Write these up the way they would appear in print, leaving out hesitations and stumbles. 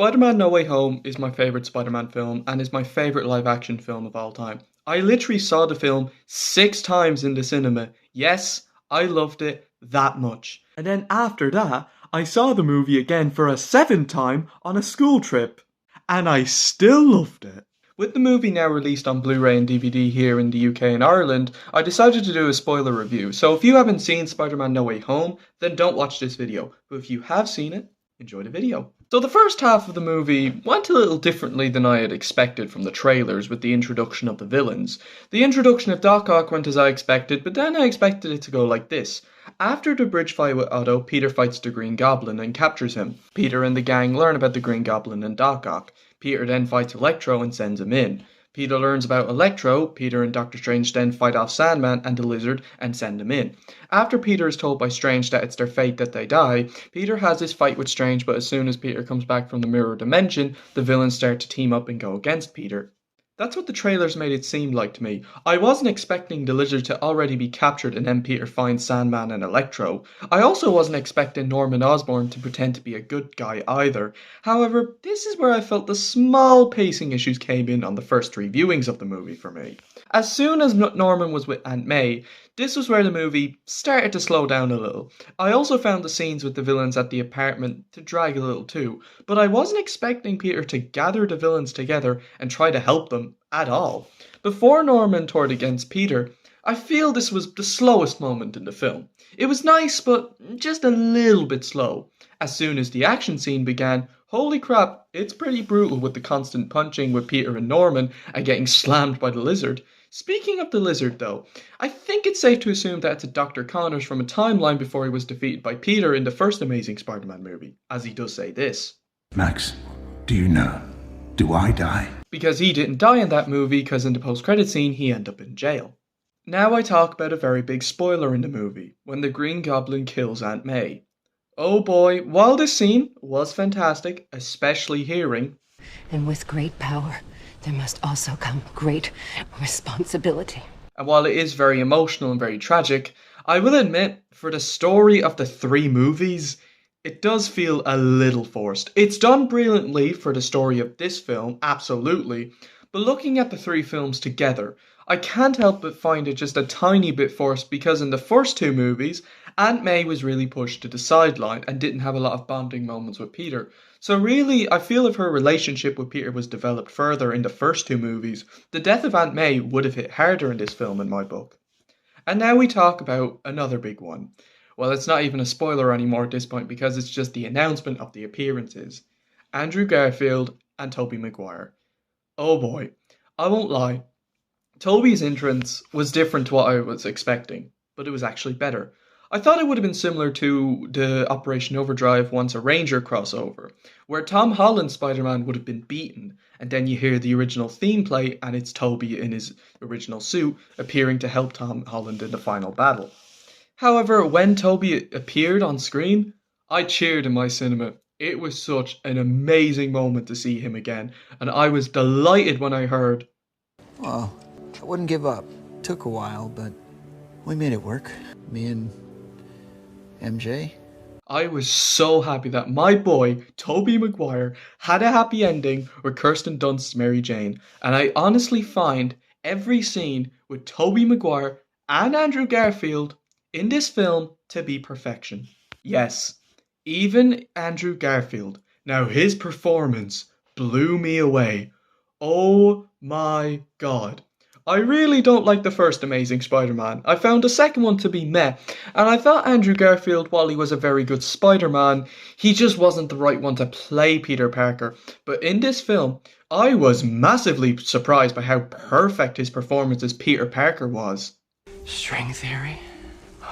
Spider-Man No Way Home is my favourite Spider-Man film and is my favourite live-action film of all time. I literally saw the film 6 times in the cinema. Yes, I loved it that much. And then after that, I saw the movie again for a 7th time on a school trip. And I still loved it. With the movie now released on Blu-ray and DVD here in the UK and Ireland, I decided to do a spoiler review. So if you haven't seen Spider-Man No Way Home, then don't watch this video. But if you have seen it, enjoy the video. So the first half of the movie went a little differently than I had expected from the trailers with the introduction of the villains. The introduction of Doc Ock went as I expected, but then I expected it to go like this. After the bridge fight with Otto, Peter fights the Green Goblin and captures him. Peter and the gang learn about the Green Goblin and Doc Ock. Peter then fights Electro and sends him in. Peter learns about Electro, Peter and Doctor Strange then fight off Sandman and the Lizard and send him in. After Peter is told by Strange that it's their fate that they die, Peter has his fight with Strange, but as soon as Peter comes back from the mirror dimension, the villains start to team up and go against Peter. That's what the trailers made it seem like to me. I wasn't expecting the Lizard to already be captured and then Peter finds Sandman and Electro. I also wasn't expecting Norman Osborn to pretend to be a good guy either. However, this is where I felt the small pacing issues came in on the first 3 viewings of the movie for me. As soon as Norman was with Aunt May, this was where the movie started to slow down a little. I also found the scenes with the villains at the apartment to drag a little too, but I wasn't expecting Peter to gather the villains together and try to help them at all. Before Norman turned against Peter, I feel this was the slowest moment in the film. It was nice, but just a little bit slow. As soon as the action scene began, holy crap, it's pretty brutal with the constant punching with Peter and Norman and getting slammed by the Lizard. Speaking of the Lizard though, I think it's safe to assume that it's a Dr. Connors from a timeline before he was defeated by Peter in the first Amazing Spider-Man movie, as he does say this. Max, do you know? Do I die? Because he didn't die in that movie because in the post-credit scene he ended up in jail. Now I talk about a very big spoiler in the movie, when the Green Goblin kills Aunt May. Oh boy, while this scene was fantastic, especially hearing, "And with great power, there must also come great responsibility." And while it is very emotional and very tragic, I will admit, for the story of the 3 movies, it does feel a little forced. It's done brilliantly for the story of this film, absolutely, but looking at the 3 films together, I can't help but find it just a tiny bit forced because in the first 2 movies, Aunt May was really pushed to the sideline and didn't have a lot of bonding moments with Peter. So really, I feel if her relationship with Peter was developed further in the first 2 movies, the death of Aunt May would have hit harder in this film in my book. And now we talk about another big one. Well, it's not even a spoiler anymore at this point because it's just the announcement of the appearances. Andrew Garfield and Tobey Maguire. Oh boy, I won't lie. Tobey's entrance was different to what I was expecting, but it was actually better. I thought it would have been similar to the Operation Overdrive Once a Ranger crossover, where Tom Holland's Spider-Man would have been beaten, and then you hear the original theme play and it's Tobey in his original suit appearing to help Tom Holland in the final battle. However, when Tobey appeared on screen, I cheered in my cinema. It was such an amazing moment to see him again, and I was delighted when I heard, "Well, I wouldn't give up. Took a while, but we made it work. Me and MJ." I was so happy that my boy, Tobey Maguire, had a happy ending with Kirsten Dunst's Mary Jane, and I honestly find every scene with Tobey Maguire and Andrew Garfield in this film to be perfection. Yes, even Andrew Garfield. Now his performance blew me away. Oh my god. I really don't like the first Amazing Spider-Man. I found the second one to be meh, and I thought Andrew Garfield, while he was a very good Spider-Man, he just wasn't the right one to play Peter Parker. But in this film, I was massively surprised by how perfect his performance as Peter Parker was. String theory,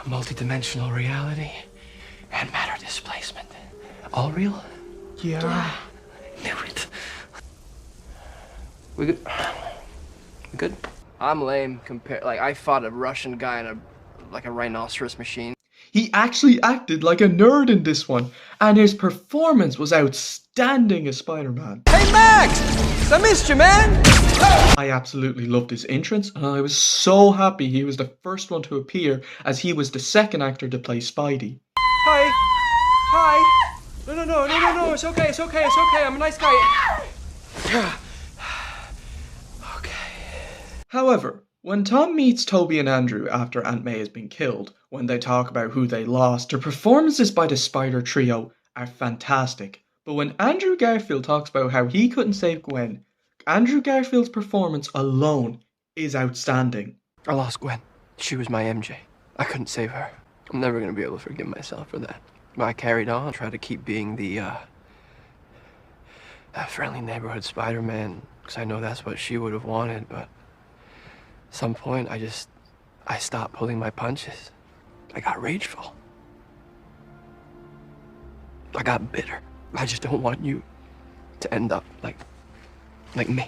multidimensional reality, and matter displacement. All real? Yeah. Knew it. We good? We good? I'm lame compared. Like, I fought a Russian guy in a rhinoceros machine. He actually acted like a nerd in this one, and his performance was outstanding as Spider-Man. Hey, Max! I missed you, man! I absolutely loved his entrance, and I was so happy he was the first one to appear, as he was the second actor to play Spidey. Hi! No, it's okay, I'm a nice guy. Okay. However, when Tom meets Toby and Andrew after Aunt May has been killed, when they talk about who they lost, their performances by the Spider Trio are fantastic. But when Andrew Garfield talks about how he couldn't save Gwen, Andrew Garfield's performance alone is outstanding. I lost Gwen. She was my MJ. I couldn't save her. I'm never gonna be able to forgive myself for that. But I carried on, tried to keep being the friendly neighborhood Spider-Man, because I know that's what she would have wanted, but at some point I stopped pulling my punches. I got rageful. I got bitter. I just don't want you to end up like me.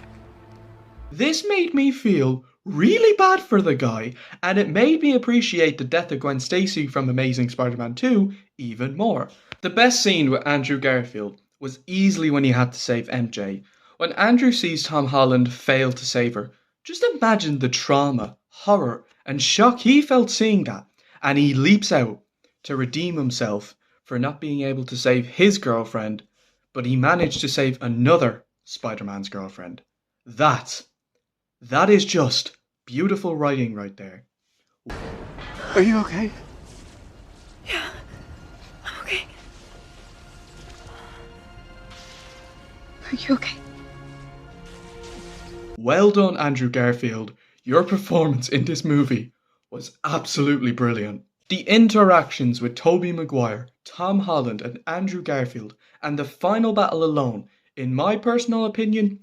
This made me feel really bad for the guy, and it made me appreciate the death of Gwen Stacy from Amazing Spider-Man 2 even more. The best scene with Andrew Garfield was easily when he had to save MJ. When Andrew sees Tom Holland fail to save her, just imagine the trauma, horror, and shock he felt seeing that, and he leaps out to redeem himself for not being able to save his girlfriend, but he managed to save another Spider-Man's girlfriend. That is just beautiful writing right there. Are you okay? Yeah, I'm okay. Are you okay? Well done, Andrew Garfield. Your performance in this movie was absolutely brilliant. The interactions with Tobey Maguire, Tom Holland and Andrew Garfield, and the final battle alone, in my personal opinion,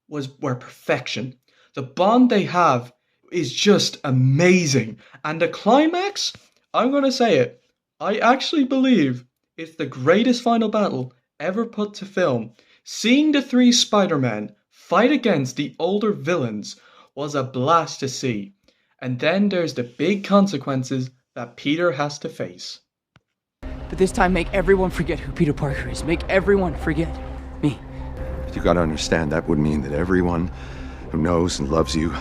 were perfection. The bond they have is just amazing. And the climax, I'm going to say it, I actually believe it's the greatest final battle ever put to film. Seeing the three Spider-Men fight against the older villains was a blast to see. And then there's the big consequences that Peter has to face. But this time, make everyone forget who Peter Parker is. Make everyone forget me. You gotta understand, that would mean that everyone who knows and loves you,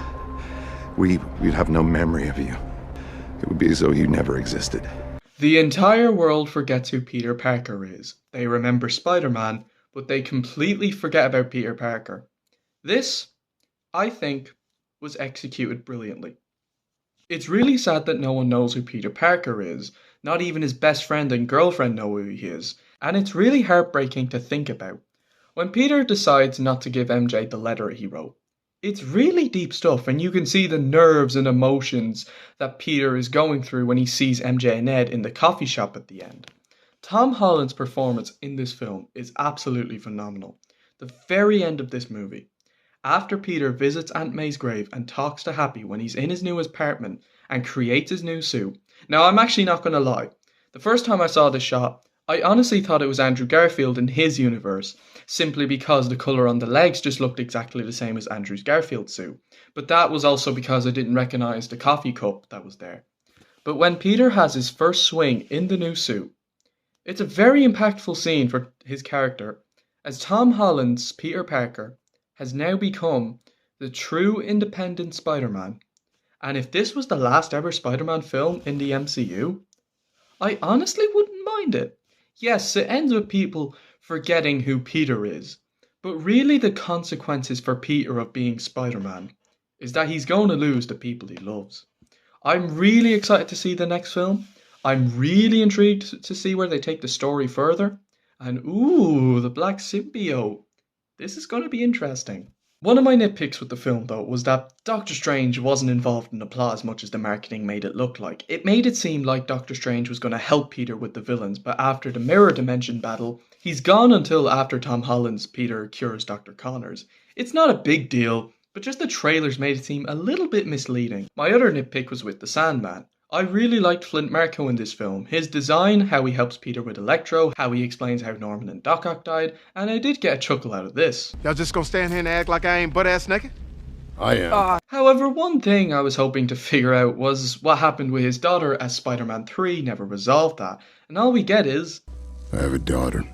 we'd have no memory of you. It would be as though you never existed. The entire world forgets who Peter Parker is. They remember Spider-Man, but they completely forget about Peter Parker. This, I think, was executed brilliantly. It's really sad that no one knows who Peter Parker is. Not even his best friend and girlfriend know who he is. And it's really heartbreaking to think about. When Peter decides not to give MJ the letter he wrote, it's really deep stuff, and you can see the nerves and emotions that Peter is going through when he sees MJ and Ed in the coffee shop at the end. Tom Holland's performance in this film is absolutely phenomenal. The very end of this movie, after Peter visits Aunt May's grave and talks to Happy when he's in his new apartment and creates his new suit. Now, I'm actually not going to lie. The first time I saw this shot, I honestly thought it was Andrew Garfield in his universe, simply because the colour on the legs just looked exactly the same as Andrew Garfield's suit. But that was also because I didn't recognise the coffee cup that was there. But when Peter has his first swing in the new suit, it's a very impactful scene for his character, as Tom Holland's Peter Parker has now become the true independent Spider-Man. And if this was the last ever Spider-Man film in the MCU, I honestly wouldn't mind it. Yes, it ends with people forgetting who Peter is, but really the consequences for Peter of being Spider-Man is that he's going to lose the people he loves. I'm really excited to see the next film. I'm really intrigued to see where they take the story further. And ooh, the black symbiote. This is going to be interesting. One of my nitpicks with the film, though, was that Doctor Strange wasn't involved in the plot as much as the marketing made it look like. It made it seem like Doctor Strange was going to help Peter with the villains, but after the Mirror Dimension battle, he's gone until after Tom Holland's Peter cures Dr. Connors. It's not a big deal, but just the trailers made it seem a little bit misleading. My other nitpick was with the Sandman. I really liked Flint Marko in this film. His design, how he helps Peter with Electro, how he explains how Norman and Doc Ock died, and I did get a chuckle out of this. Y'all just gonna stand here and act like I ain't butt-ass naked? I am. However, one thing I was hoping to figure out was what happened with his daughter, as Spider-Man 3 never resolved that, and all we get is... I have a daughter,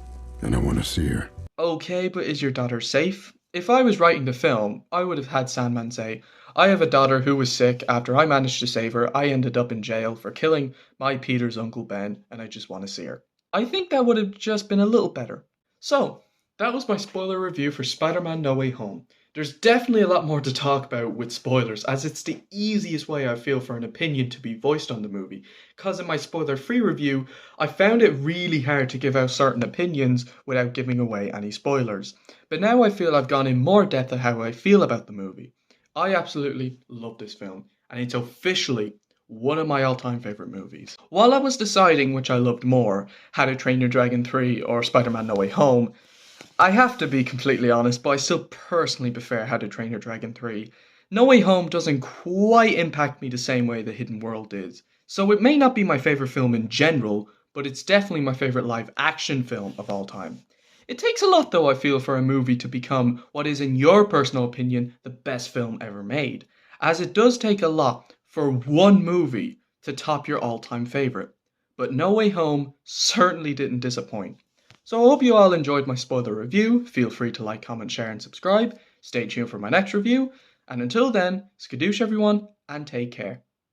and I want to see her. Okay, but is your daughter safe? If I was writing the film, I would have had Sandman say, I have a daughter who was sick. After I managed to save her, I ended up in jail for killing my Peter's Uncle Ben, and I just want to see her. I think that would have just been a little better. So, that was my spoiler review for Spider-Man No Way Home. There's definitely a lot more to talk about with spoilers, as it's the easiest way I feel for an opinion to be voiced on the movie. Because in my spoiler-free review, I found it really hard to give out certain opinions without giving away any spoilers. But now I feel I've gone in more depth of how I feel about the movie. I absolutely love this film, and it's officially one of my all-time favourite movies. While I was deciding which I loved more, How to Train Your Dragon 3 or Spider-Man No Way Home, I have to be completely honest, but I still personally prefer How to Train Your Dragon 3. No Way Home doesn't quite impact me the same way The Hidden World is. So it may not be my favourite film in general, but it's definitely my favourite live action film of all time. It takes a lot though, I feel, for a movie to become what is in your personal opinion the best film ever made, as it does take a lot for one movie to top your all-time favourite. But No Way Home certainly didn't disappoint. So I hope you all enjoyed my spoiler review. Feel free to like, comment, share and subscribe. Stay tuned for my next review. And until then, skadoosh everyone and take care.